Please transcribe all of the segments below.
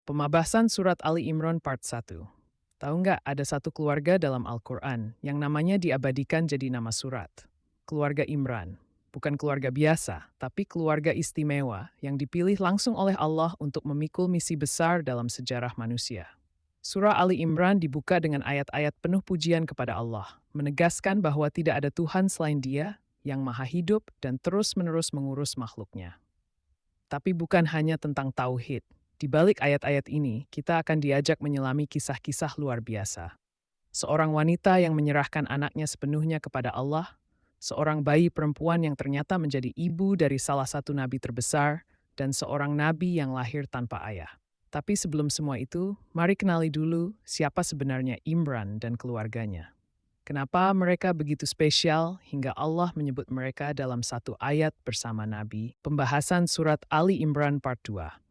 Pemabasan Surat Ali Imran Part 1. Tahu nggak ada satu keluarga dalam Al-Quran yang namanya diabadikan jadi nama surat? Keluarga Imran. Bukan keluarga biasa, tapi keluarga istimewa yang dipilih langsung oleh Allah untuk memikul misi besar dalam sejarah manusia. Surah Ali Imran dibuka dengan ayat-ayat penuh pujian kepada Allah, menegaskan bahwa tidak ada Tuhan selain Dia yang maha hidup dan terus-menerus mengurus makhluknya. Tapi bukan hanya tentang tauhid. Di balik ayat-ayat ini, kita akan diajak menyelami kisah-kisah luar biasa. Seorang wanita yang menyerahkan anaknya sepenuhnya kepada Allah, seorang bayi perempuan yang ternyata menjadi ibu dari salah satu nabi terbesar, dan seorang nabi yang lahir tanpa ayah. Tapi sebelum semua itu, mari kenali dulu siapa sebenarnya Imran dan keluarganya. Kenapa mereka begitu spesial hingga Allah menyebut mereka dalam satu ayat bersama Nabi? Pembahasan Surat Ali Imran Part 2.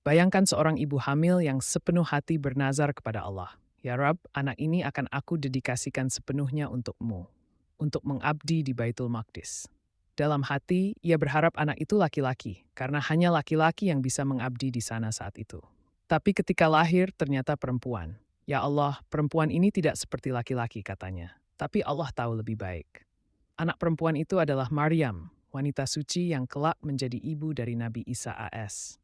Bayangkan seorang ibu hamil yang sepenuh hati bernazar kepada Allah. Ya Rab, anak ini akan aku dedikasikan sepenuhnya untukmu, untuk mengabdi di Baitul Maqdis. Dalam hati, ia berharap anak itu laki-laki, karena hanya laki-laki yang bisa mengabdi di sana saat itu. Tapi ketika lahir, ternyata perempuan. Ya Allah, perempuan ini tidak seperti laki-laki katanya. Tapi Allah tahu lebih baik. Anak perempuan itu adalah Maryam, wanita suci yang kelak menjadi ibu dari Nabi Isa AS.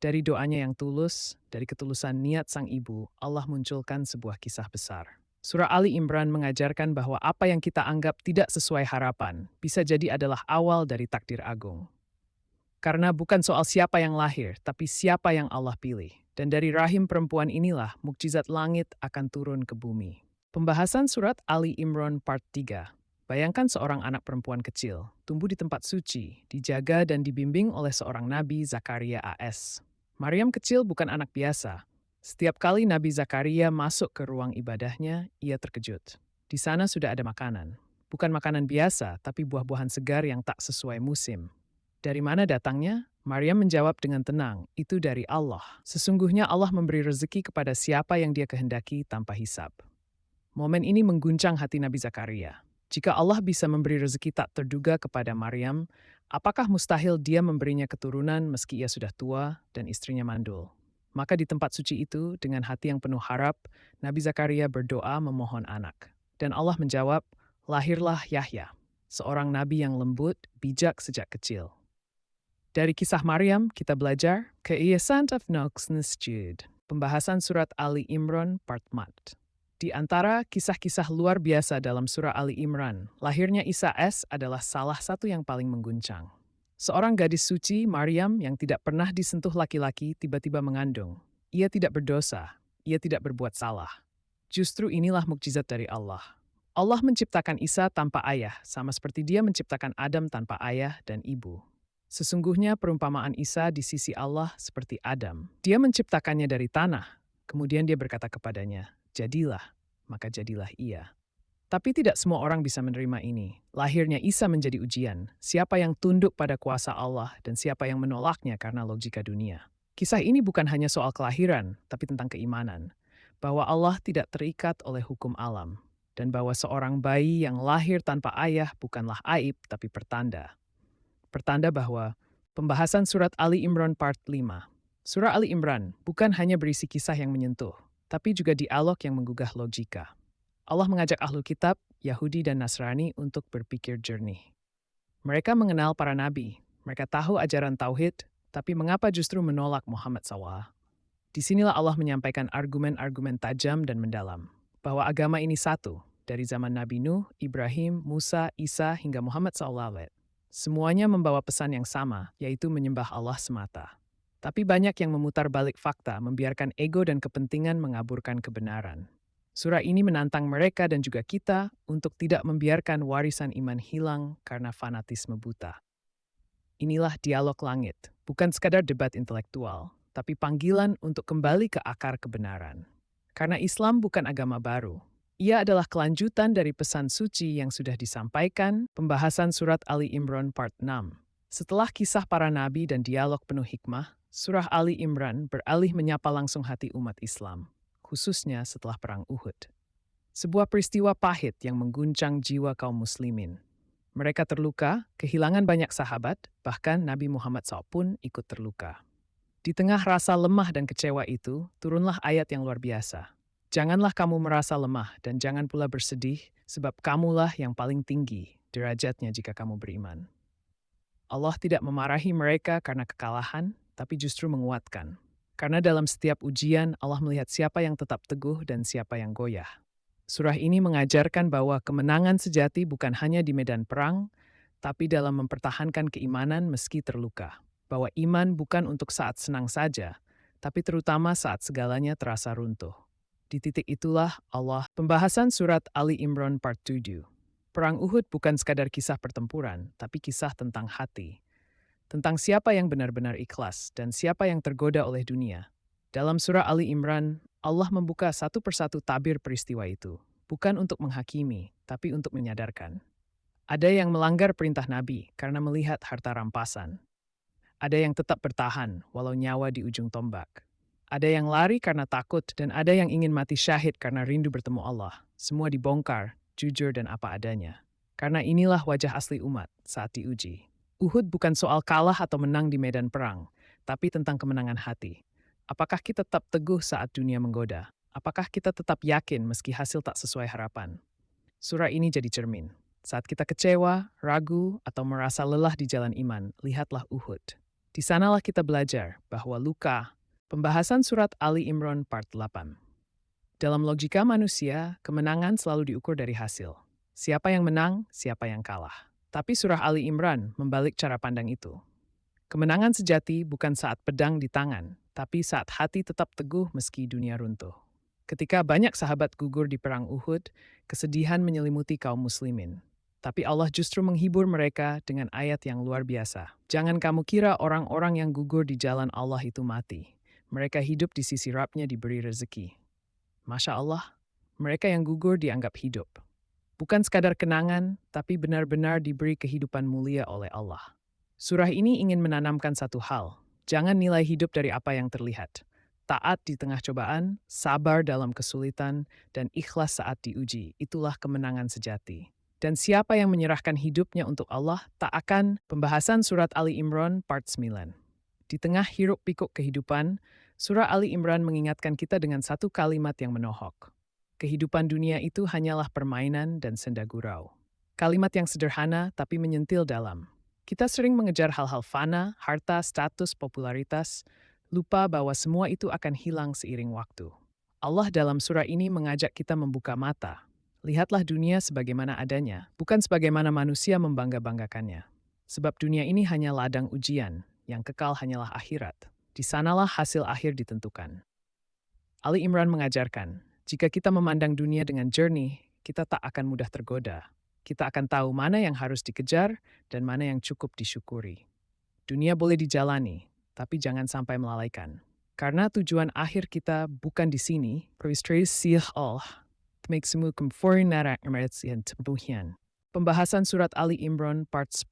Dari doanya yang tulus, dari ketulusan niat sang ibu, Allah munculkan sebuah kisah besar. Surah Ali Imran mengajarkan bahwa apa yang kita anggap tidak sesuai harapan bisa jadi adalah awal dari takdir agung. Karena bukan soal siapa yang lahir, tapi siapa yang Allah pilih. Dan dari rahim perempuan inilah mukjizat langit akan turun ke bumi. Pembahasan Surat Ali Imran Part 3. Bayangkan seorang anak perempuan kecil, tumbuh di tempat suci, dijaga dan dibimbing oleh seorang Nabi Zakaria AS. Maryam kecil bukan anak biasa. Setiap kali Nabi Zakaria masuk ke ruang ibadahnya, ia terkejut. Di sana sudah ada makanan. Bukan makanan biasa, tapi buah-buahan segar yang tak sesuai musim. Dari mana datangnya? Maryam menjawab dengan tenang, itu dari Allah. Sesungguhnya Allah memberi rezeki kepada siapa yang Dia kehendaki tanpa hisab. Momen ini mengguncang hati Nabi Zakaria. Jika Allah bisa memberi rezeki tak terduga kepada Maryam, apakah mustahil Dia memberinya keturunan meski ia sudah tua dan istrinya mandul? Maka di tempat suci itu, dengan hati yang penuh harap, Nabi Zakaria berdoa memohon anak. Dan Allah menjawab, lahirlah Yahya, seorang nabi yang lembut, bijak sejak kecil. Dari kisah Maryam, kita belajar Keiyasant of Noxness Jude, pembahasan Surat Ali Imran Part Mat. Di antara kisah-kisah luar biasa dalam surah Ali Imran, lahirnya Isa S adalah salah satu yang paling mengguncang. Seorang gadis suci, Maryam, yang tidak pernah disentuh laki-laki, tiba-tiba mengandung. Ia tidak berdosa, ia tidak berbuat salah. Justru inilah mukjizat dari Allah. Allah menciptakan Isa tanpa ayah, sama seperti Dia menciptakan Adam tanpa ayah dan ibu. Sesungguhnya perumpamaan Isa di sisi Allah seperti Adam. Dia menciptakannya dari tanah, kemudian Dia berkata kepadanya, jadilah, maka jadilah ia. Tapi tidak semua orang bisa menerima ini. Lahirnya Isa menjadi ujian. Siapa yang tunduk pada kuasa Allah dan siapa yang menolaknya karena logika dunia. Kisah ini bukan hanya soal kelahiran, tapi tentang keimanan. Bahwa Allah tidak terikat oleh hukum alam. Dan bahwa seorang bayi yang lahir tanpa ayah bukanlah aib, tapi pertanda. Pertanda bahwa pembahasan Surat Ali Imran Part 5. Surah Ali Imran bukan hanya berisi kisah yang menyentuh, tapi juga dialog yang menggugah logika. Allah mengajak ahlul kitab, Yahudi dan Nasrani untuk berpikir jernih. Mereka mengenal para nabi, mereka tahu ajaran tauhid, tapi mengapa justru menolak Muhammad SAW? Disinilah Allah menyampaikan argumen-argumen tajam dan mendalam, bahwa agama ini satu, dari zaman Nabi Nuh, Ibrahim, Musa, Isa, hingga Muhammad SAW. Semuanya membawa pesan yang sama, yaitu menyembah Allah semata. Tapi banyak yang memutar balik fakta, membiarkan ego dan kepentingan mengaburkan kebenaran. Surah ini menantang mereka dan juga kita untuk tidak membiarkan warisan iman hilang karena fanatisme buta. Inilah dialog langit, bukan sekadar debat intelektual, tapi panggilan untuk kembali ke akar kebenaran. Karena Islam bukan agama baru. Ia adalah kelanjutan dari pesan suci yang sudah disampaikan, pembahasan Surat Ali Imran Part 6. Setelah kisah para nabi dan dialog penuh hikmah, Surah Ali Imran beralih menyapa langsung hati umat Islam, khususnya setelah Perang Uhud. Sebuah peristiwa pahit yang mengguncang jiwa kaum muslimin. Mereka terluka, kehilangan banyak sahabat, bahkan Nabi Muhammad SAW pun ikut terluka. Di tengah rasa lemah dan kecewa itu, turunlah ayat yang luar biasa. Janganlah kamu merasa lemah dan jangan pula bersedih, sebab kamulah yang paling tinggi derajatnya jika kamu beriman. Allah tidak memarahi mereka karena kekalahan, tapi justru menguatkan. Karena dalam setiap ujian, Allah melihat siapa yang tetap teguh dan siapa yang goyah. Surah ini mengajarkan bahwa kemenangan sejati bukan hanya di medan perang, tapi dalam mempertahankan keimanan meski terluka. Bahwa iman bukan untuk saat senang saja, tapi terutama saat segalanya terasa runtuh. Di titik itulah Allah pembahasan surat Ali Imran part 7. Perang Uhud bukan sekadar kisah pertempuran, tapi kisah tentang hati. Tentang siapa yang benar-benar ikhlas dan siapa yang tergoda oleh dunia. Dalam surah Ali Imran, Allah membuka satu persatu tabir peristiwa itu, bukan untuk menghakimi, tapi untuk menyadarkan. Ada yang melanggar perintah Nabi karena melihat harta rampasan. Ada yang tetap bertahan walau nyawa di ujung tombak. Ada yang lari karena takut dan ada yang ingin mati syahid karena rindu bertemu Allah. Semua dibongkar, jujur dan apa adanya. Karena inilah wajah asli umat saat diuji. Uhud bukan soal kalah atau menang di medan perang, tapi tentang kemenangan hati. Apakah kita tetap teguh saat dunia menggoda? Apakah kita tetap yakin meski hasil tak sesuai harapan? Surah ini jadi cermin. Saat kita kecewa, ragu, atau merasa lelah di jalan iman, lihatlah Uhud. Di sanalah kita belajar bahwa luka. Pembahasan surat Ali Imran part 8. Dalam logika manusia, kemenangan selalu diukur dari hasil. Siapa yang menang, siapa yang kalah. Tapi surah Ali Imran membalik cara pandang itu. Kemenangan sejati bukan saat pedang di tangan, tapi saat hati tetap teguh meski dunia runtuh. Ketika banyak sahabat gugur di perang Uhud, kesedihan menyelimuti kaum muslimin. Tapi Allah justru menghibur mereka dengan ayat yang luar biasa. Jangan kamu kira orang-orang yang gugur di jalan Allah itu mati. Mereka hidup di sisi Rabb-nya diberi rezeki. Masya Allah, mereka yang gugur dianggap hidup. Bukan sekadar kenangan, tapi benar-benar diberi kehidupan mulia oleh Allah. Surah ini ingin menanamkan satu hal. Jangan nilai hidup dari apa yang terlihat. Taat di tengah cobaan, sabar dalam kesulitan, dan ikhlas saat diuji. Itulah kemenangan sejati. Dan siapa yang menyerahkan hidupnya untuk Allah tak akan. Pembahasan surat Ali Imran part 9. Di tengah hiruk-pikuk kehidupan, surah Ali Imran mengingatkan kita dengan satu kalimat yang menohok. Kehidupan dunia itu hanyalah permainan dan senda gurau. Kalimat yang sederhana tapi menyentil dalam. Kita sering mengejar hal-hal fana, harta, status, popularitas, lupa bahwa semua itu akan hilang seiring waktu. Allah dalam surah ini mengajak kita membuka mata. Lihatlah dunia sebagaimana adanya, bukan sebagaimana manusia membangga-banggakannya. Sebab dunia ini hanya ladang ujian, yang kekal hanyalah akhirat. Di sanalah hasil akhir ditentukan. Ali Imran mengajarkan, jika kita memandang dunia dengan jernih, kita tak akan mudah tergoda. Kita akan tahu mana yang harus dikejar dan mana yang cukup disyukuri. Dunia boleh dijalani, tapi jangan sampai melalaikan. Karena tujuan akhir kita bukan di sini, Pembahasan surat Ali Imran part 10.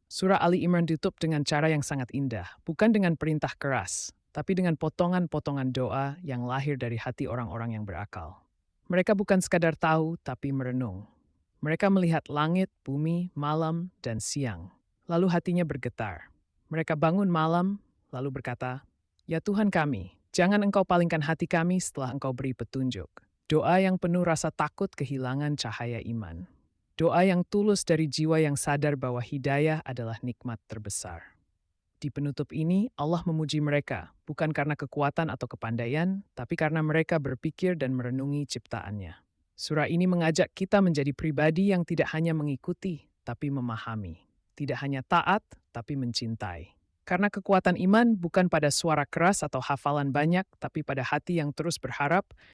Surah Ali Imran ditutup dengan cara yang sangat indah, bukan dengan perintah keras, tapi dengan potongan-potongan doa yang lahir dari hati orang-orang yang berakal. Mereka bukan sekadar tahu, tapi merenung. Mereka melihat langit, bumi, malam, dan siang. Lalu hatinya bergetar. Mereka bangun malam, lalu berkata, "Ya Tuhan kami, jangan Engkau palingkan hati kami setelah Engkau beri petunjuk." Doa yang penuh rasa takut kehilangan cahaya iman. Doa yang tulus dari jiwa yang sadar bahwa hidayah adalah nikmat terbesar. Di penutup ini, Allah memuji mereka, bukan karena kekuatan atau kepandaian, tapi karena mereka berpikir dan merenungi ciptaannya. Surah ini mengajak kita menjadi pribadi yang tidak hanya mengikuti, tapi memahami. Tidak hanya taat, tapi mencintai. Karena kekuatan iman bukan pada suara keras atau hafalan banyak, tapi pada hati yang terus berharap